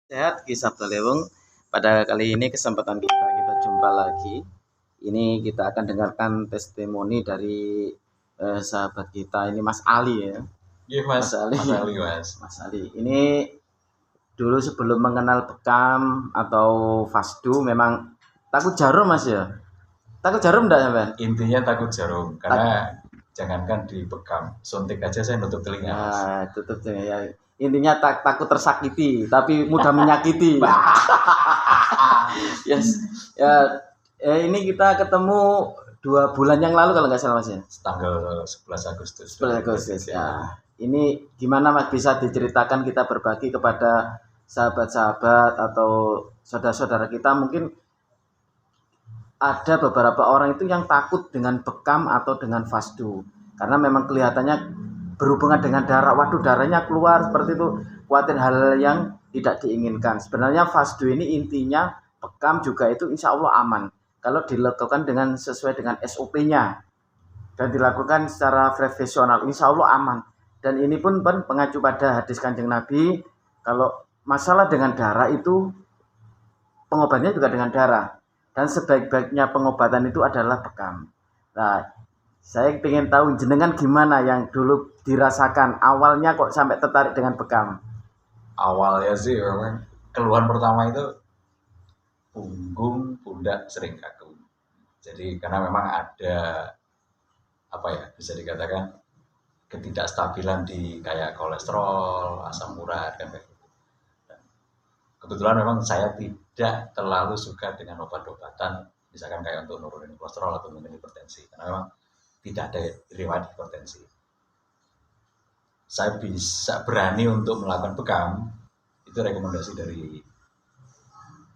Sehat Kisah Leweng. Pada kali ini kesempatan kita jumpa lagi. Ini kita akan dengarkan testimoni dari sahabat kita ini Mas Ali ya. Iya Mas, Mas Ali. Mas Ali Mas. Mas Ali. Ini dulu sebelum mengenal bekam atau fasdu memang takut jarum Mas ya. Takut jarum enggak ya, Pak? Intinya takut jarum karena jangankan dibekam, suntik aja saya nutup telinga Mas. Nah, tutup ya. Intinya takut tersakiti, tapi mudah menyakiti. Yes. Ini kita ketemu 2 bulan yang lalu kalau nggak salah Mas ya. Tanggal 11 Agustus. 11 Agustus. Ya. Ini gimana Mas bisa diceritakan kita berbagi kepada sahabat-sahabat atau saudara-saudara kita, mungkin ada beberapa orang itu yang takut dengan bekam atau dengan fasdu karena memang kelihatannya berhubungan dengan darah, waduh darahnya keluar seperti itu, khawatir hal yang tidak diinginkan. Sebenarnya fasdu ini intinya bekam juga itu insya Allah aman kalau dilakukan dengan sesuai dengan SOP-nya dan dilakukan secara profesional, insya Allah aman. Dan ini pun mengacu pada hadis Kanjeng Nabi, kalau masalah dengan darah itu pengobatannya juga dengan darah, dan sebaik-baiknya pengobatan itu adalah bekam. Nah, saya ingin tahu jenengan gimana yang dulu dirasakan awalnya kok sampai tertarik dengan bekam. Awalnya sih memang keluhan pertama itu punggung, pundak sering kaku. Jadi karena memang ada bisa dikatakan ketidakstabilan di kayak kolesterol, asam urat kan kayak gitu. Dan kebetulan memang saya tidak terlalu suka dengan obat-obatan misalkan kayak untuk nurunin kolesterol atau nurunin hipertensi karena memang tidak ada riwayat hipertensi. Saya bisa berani untuk melakukan bekam itu rekomendasi dari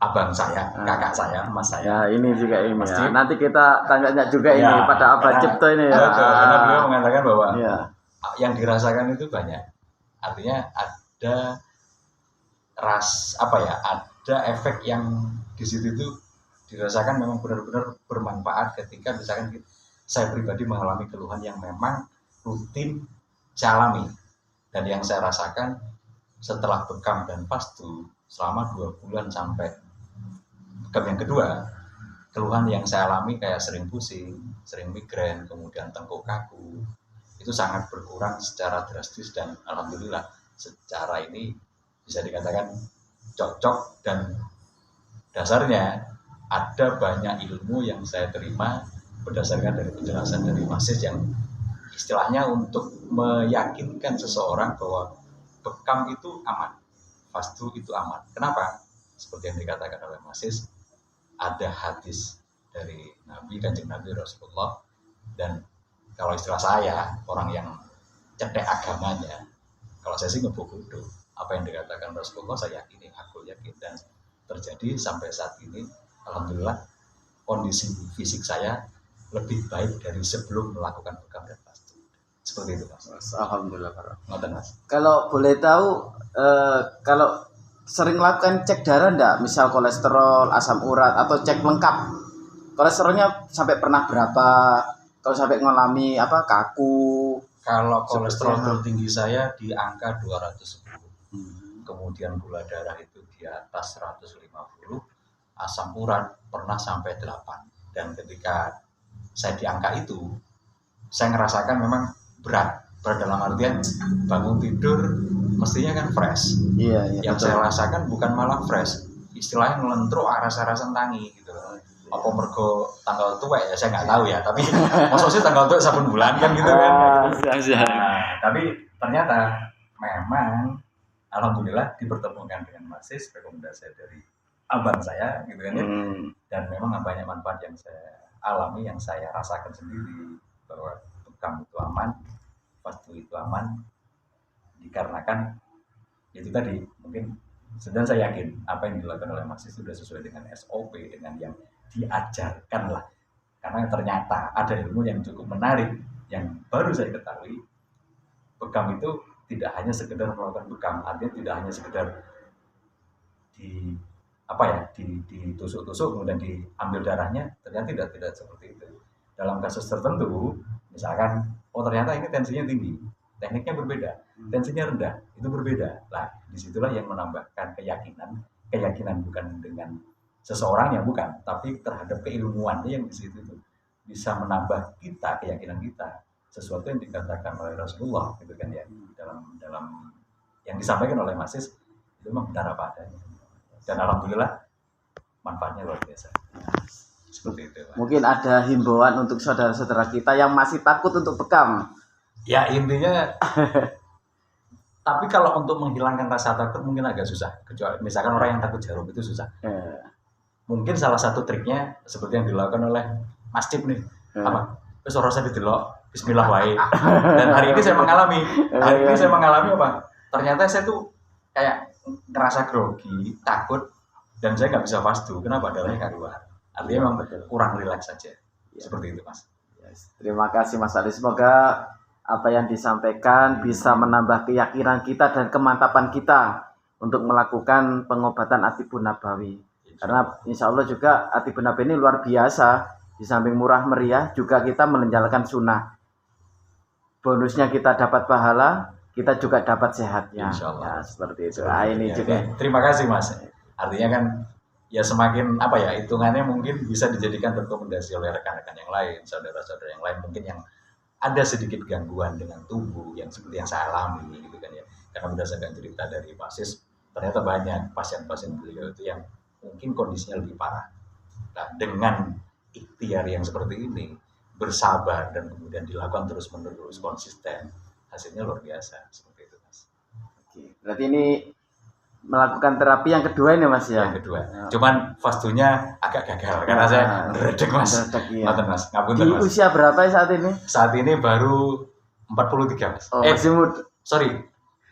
abang saya, kakak saya, mas saya. Ya ini juga ini ya. Nanti kita tanya juga ya, ini pada Abah Cipto ini ya. Karena beliau mengatakan bahwa ya, yang dirasakan itu banyak. Artinya ada ada efek yang di situ itu dirasakan memang benar-benar bermanfaat ketika misalkan saya pribadi mengalami keluhan yang memang rutin saya alami dan yang saya rasakan setelah bekam dan fasdu selama 2 bulan sampai bekam yang kedua, keluhan yang saya alami kayak sering pusing, sering migrain, kemudian tengkuk kaku itu sangat berkurang secara drastis dan alhamdulillah secara ini bisa dikatakan cocok dan dasarnya ada banyak ilmu yang saya terima berdasarkan dari penjelasan dari Masis yang istilahnya untuk meyakinkan seseorang bahwa bekam itu aman, fasdu itu aman. Kenapa? Seperti yang dikatakan oleh Masis, ada hadis dari Nabi, Kanjeng Nabi Rasulullah, dan kalau istilah saya, orang yang cetek agamanya, kalau saya sih ngebogodo apa yang dikatakan Rasulullah, saya yakin, aku yakin, dan terjadi sampai saat ini. Alhamdulillah kondisi fisik saya lebih baik dari sebelum melakukan bekam dan fasdu. Seperti itu Mas. Alhamdulillah. Mas. Kalau boleh tahu, kalau sering lakukan cek darah enggak, misal kolesterol, asam urat, atau cek lengkap kolesterolnya sampai pernah berapa, kalau sampai mengalami kaku? Kalau kolesterol tertinggi saya di angka 210. Kemudian gula darah itu di atas 150, asam urat pernah sampai 8. Dan ketika saya di angka itu, saya ngerasakan memang berat dalam artian bangun tidur mestinya kan fresh. Iya, yang betul. Saya rasakan bukan malah fresh, istilahnya ngelentruk rasa-rasa tangi gitu. Apa mergo tanggal tua ya saya nggak tahu ya, tapi maksudnya tanggal tua sabun bulan kan gitu kan. Nah, tapi ternyata memang alhamdulillah dipertemukan dengan Masis, rekomendasi dari abang saya gitu kan ya. Dan memang banyak manfaat yang saya alami, yang saya rasakan sendiri bahwa bekam itu aman, fasdu itu aman, dikarenakan itu tadi mungkin sedang saya yakin apa yang dilakukan oleh Masis sudah sesuai dengan SOP, dengan yang diajarkan lah. Karena ternyata ada ilmu yang cukup menarik yang baru saya ketahui. Bekam itu tidak hanya sekedar melakukan bekam, artinya tidak hanya sekedar ditusuk-tusuk kemudian diambil darahnya, ternyata tidak seperti itu. Dalam kasus tertentu, misalkan ternyata ini tensinya tinggi, tekniknya berbeda. tensinya rendah, itu berbeda. Lah, disitulah yang menambahkan keyakinan bukan dengan seseorang yang bukan, tapi terhadap keilmuannya yang di situ tuh bisa menambah kita keyakinan kita sesuatu yang dikatakan oleh Rasulullah gitu kan ya, dalam dalam yang disampaikan oleh Masis itu memang benar apa adanya, dan alhamdulillah manfaatnya luar biasa. Seperti itu, Pak. Mungkin ada himbauan untuk saudara-saudara kita yang masih takut untuk bekam. Ya intinya tapi kalau untuk menghilangkan rasa takut mungkin agak susah. Kecuali misalkan orang yang takut jarum itu susah. Mungkin salah satu triknya seperti yang dilakukan oleh Mas Cip nih. Apa? Terus orang saya didelok, bismillah wae. Dan hari ini saya mengalami. Apa? Ternyata saya tuh kayak ngerasa grogi, takut, dan saya nggak bisa fastu. Kenapa? Darahnya keluar. Artinya memang kurang rileks saja. Seperti itu, Mas. Terima kasih Mas Ali. Semoga apa yang disampaikan bisa menambah keyakinan kita dan kemantapan kita untuk melakukan pengobatan Atibun Nabawi. Karena insya Allah juga Atibun Nabawi ini luar biasa. Di samping murah meriah juga kita menjalankan sunnah. Bonusnya kita dapat pahala, kita juga dapat sehatnya. Insya Allah. Ya, seperti itu. Ini juga. Terima kasih Mas. Artinya kan ya semakin hitungannya mungkin bisa dijadikan rekomendasi oleh rekan-rekan yang lain, saudara-saudara yang lain mungkin yang ada sedikit gangguan dengan tubuh yang seperti yang saya alami gitu kan ya. Karena berdasarkan cerita dari Pasis, ternyata banyak pasien-pasien beliau itu yang mungkin kondisinya lebih parah. Nah, dengan ikhtiar yang seperti ini, bersabar dan kemudian dilakukan terus-menerus konsisten, hasilnya luar biasa seperti itu, Mas. Oke, berarti ini melakukan terapi yang kedua ini Mas ya? Yang kedua. Cuman fastunya agak gagal karena saya meredek Mas. Iya. Mas. Ngapunten, Mas. Di usia berapa saat ini? Saat ini baru 43, Mas. Masih muda. Sorry.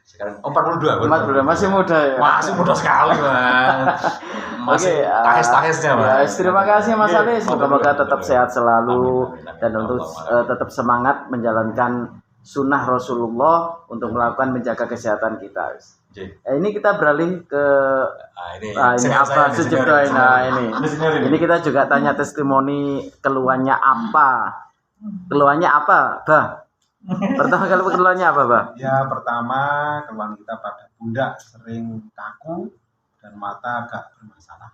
Sekarang 42. 42 masih muda ya. Masih muda sekali, Mas. Masih tahes-tahesnya, Mas. Terima kasih Mas Ali. Semoga tetap sehat selalu dan untuk tetap semangat menjalankan sunnah Rasulullah untuk melakukan menjaga kesehatan kita. Ini kita beralih ke ini apa Sucipto ini kita juga tanya testimoni keluhannya apa? Keluhannya apa, Bah? Pertama kali keluhannya apa, Bah? Ya, pertama keluhan kita pada pundak sering kaku dan mata agak bermasalah.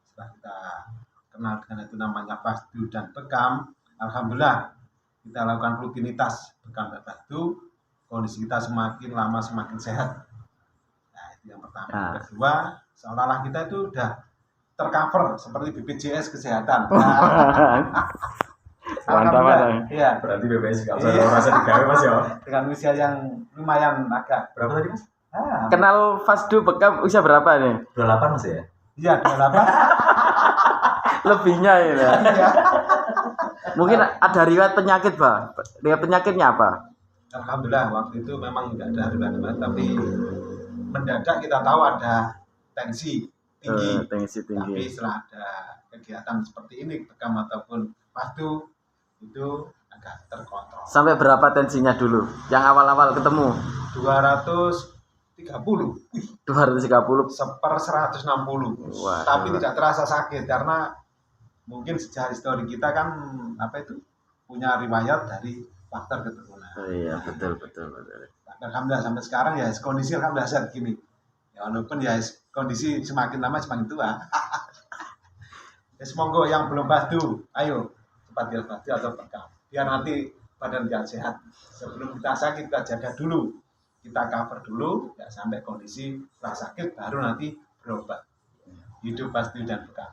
Setelah kita kenal dengan itu namanya fasdu dan bekam, alhamdulillah kita lakukan rutinitas bekam dan fasdu, kondisi kita semakin lama semakin sehat. Nah, itu yang pertama. Yang kedua, seolah-olah kita itu udah tercover seperti BPJS kesehatan. Mantap. Iya. Berarti BPJS juga usah merasa digawe Mas ya. Dengan usia yang lumayan agak. Berapa tadi Mas? Kenal fasdu bekam usia berapa nih? 28 Mas ya? Iya, 28. Lebihnya ya. Mungkin ada riwayat penyakit, Bah. Riwayat penyakitnya apa? Alhamdulillah waktu itu memang tidak ada riwayat, tapi mendadak kita tahu ada tensi tinggi. Tapi setelah ada kegiatan seperti ini, bekam ataupun fasdu, itu agak terkontrol. Sampai berapa tensinya dulu? Yang awal-awal ketemu? 230. 230 per 160. Wah, tapi tidak terasa sakit karena mungkin sejarah histori kita kan punya riwayat dari faktor keturunan. Iya, betul. Alhamdulillah sampai sekarang ya kondisi alhamdulillah sehat gini. Ya walaupun ya kondisi semakin lama semakin tua. Ya semoga yang belum fasdu, ayo cepat dia fasdu atau bekam. Biar nanti badan dia sehat. Sebelum kita sakit kita jaga dulu. Kita cover dulu ya sampai kondisi rasa sakit baru nanti berobat. Hidup fasdu dan bekam.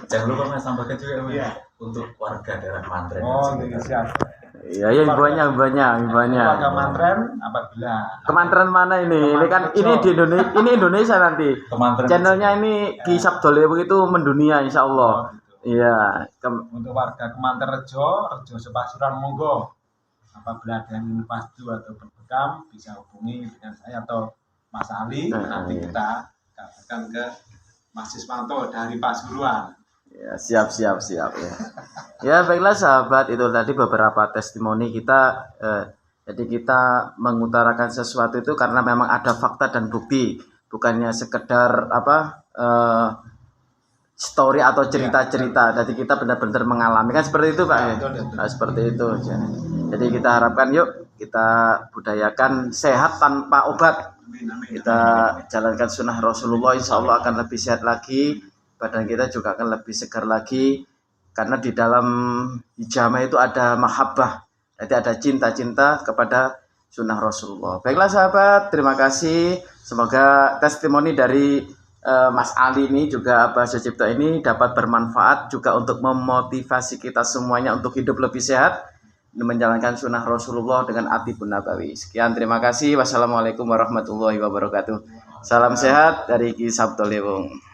Jangan lupa Mas tambahkan juga ya. Untuk warga daerah Mantren. Oh, siap. Iya, ibuannya. Warga Mantren apabila Kemantren mana ini? Ini kan ini di Indonesia, ini Indonesia nanti. Kemantren. Channelnya ini di Sabdole begitu mendunia insya Allah. Iya. Untuk warga Kemantren Rejo Sepasuran monggo. Apabila ada yang ingin fasdu atau bekam bisa hubungi dengan saya atau Mas Ali. Nanti kita katakan ke Mas Ismanto dari Pasuruan. Ya, siap ya. Ya, baiklah sahabat, itu tadi beberapa testimoni kita. Jadi kita mengutarakan sesuatu itu karena memang ada fakta dan bukti, bukannya sekedar story atau cerita-cerita. Jadi kita benar-benar mengalami kan seperti itu, Pak. Nah, seperti itu. Jadi kita harapkan yuk kita budayakan sehat tanpa obat. Amin, amin, Kita jalankan sunnah Rasulullah, insya Allah akan lebih sehat lagi, badan kita juga akan lebih segar lagi, karena di dalam hijamah itu ada mahabbah, jadi ada cinta-cinta kepada sunnah Rasulullah. Baiklah sahabat, terima kasih. Semoga testimoni dari Mas Ali ini juga Abah Sucipto ini dapat bermanfaat juga untuk memotivasi kita semuanya untuk hidup lebih sehat, menjalankan sunnah Rasulullah dengan Atibun Nabawi. Sekian, terima kasih. Wassalamualaikum warahmatullahi wabarakatuh. Salam sehat dari Ki Sabto Lewung.